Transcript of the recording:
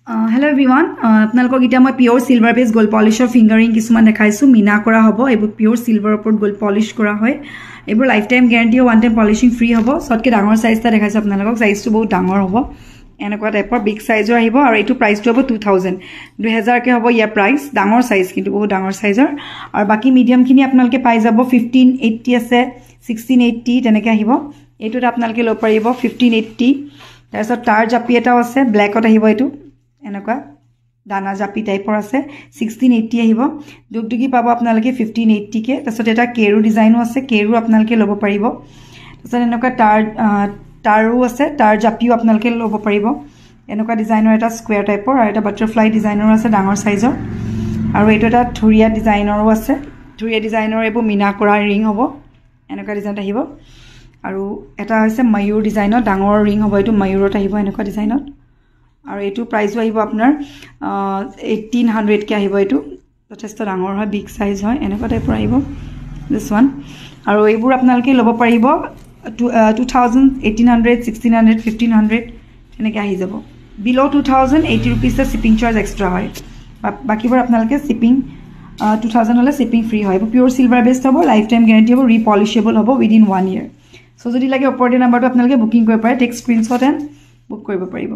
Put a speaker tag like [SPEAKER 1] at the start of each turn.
[SPEAKER 1] Hello everyone. আপোনালোকক এতিয়া মই পিওৰ সিলভাৰ বেস গোল্ড পলিশৰ ফিংগাৰিং কিছুমান দেখাইছো মিনা কৰা হ'ব এবোৰ পিওৰ সিলভাৰ ওপৰত গোল্ড পলিশ কৰা হয় এবোৰ life time guarantee one time polishing free হ'ব সটকে ডাঙৰ সাইজটা দেখাইছো আপোনালোকক সাইজটো বহুত ডাঙৰ হ'ব এনেকুৱা টাইপৰ বিগ সাইজৰ আহিব আৰু এটো প্ৰাইসটো হ'ব 2000 কে হ'ব ইয়াৰ প্ৰাইস ডাঙৰ সাইজ কিন্তু বহুত ডাঙৰ সাইজৰ আৰু বাকি মিডিয়াম খিনি আপোনালোকে পাই যাব 1580 আছে 1680 তেনেকৈ আহিব এটোত আপোনালোকে ল পাৰিব 1580 তাৰছত টাৰ জাপি এটাও আছে ব্ল্যাকত আহিব এটো এনেকুৱা দানা জাপি টাইপৰ আছে 1680 আহিব দুগদুগি পাব আপোনালোকে 1580 কে তাৰছত এটা কেৰু ডিজাইনো আছে কেৰু আপোনালোকে লব পাৰিব তাৰছত এনেকুৱা টাৰো আছে টাৰ জাপিও আপোনালোকে লব পাৰিব এনেকুৱা ডিজাইনৰ এটা স্কয়াৰ টাইপৰ আৰু এটা বাটাৰফ্লাই ডিজাইনৰ আছে ডাঙৰ সাইজৰ আৰু এটো এটা থুৰিয়া ডিজাইনৰো আছে থুৰিয়া ডিজাইনৰ এবোৰ মিনা কৰা ৰিং হ'ব এনেকুৱা ডিজাইন আহিব আৰু এটা হৈছে ময়ূৰ ডিজাইনৰ ডাঙৰ ৰিং হ'ব এটো ময়ূৰত আহিব এনেকুৱা ডিজাইনত আৰু এটো প্ৰাইস আহিব আপোনাৰ 1800 কে আহিব এটো যথেষ্ট ডাঙৰ হয় বিগ সাইজ হয় এনেকুৱা টাইপৰ আহিব দিস ওয়ান আৰু এইবোৰ আপোনালোকে লব পাৰিব 2000 1800 1600 1500 তেনেকৈ আহি যাব বিলো 2080 रुपीस শিপিং চাৰ্জ এক্সট্ৰা হয় বাকিবোৰ আপোনালোকে শিপিং 2000 হলে শিপিং ফ্ৰী হয় পিওৰ সিলভাৰ বেসড হ'ব লাইফ টাইম গ্যাৰান্টি হ'ব ৰিপলিশেবল হ'ব উইদিন 1 ইয়াৰ সো যদি লাগে ওপৰৰ নাম্বাৰটো আপোনালোকে বুকিং কৰিব পাৰে টেক স্ক্ৰিনশ্বট এণ্ড বুক কৰিব পাৰিব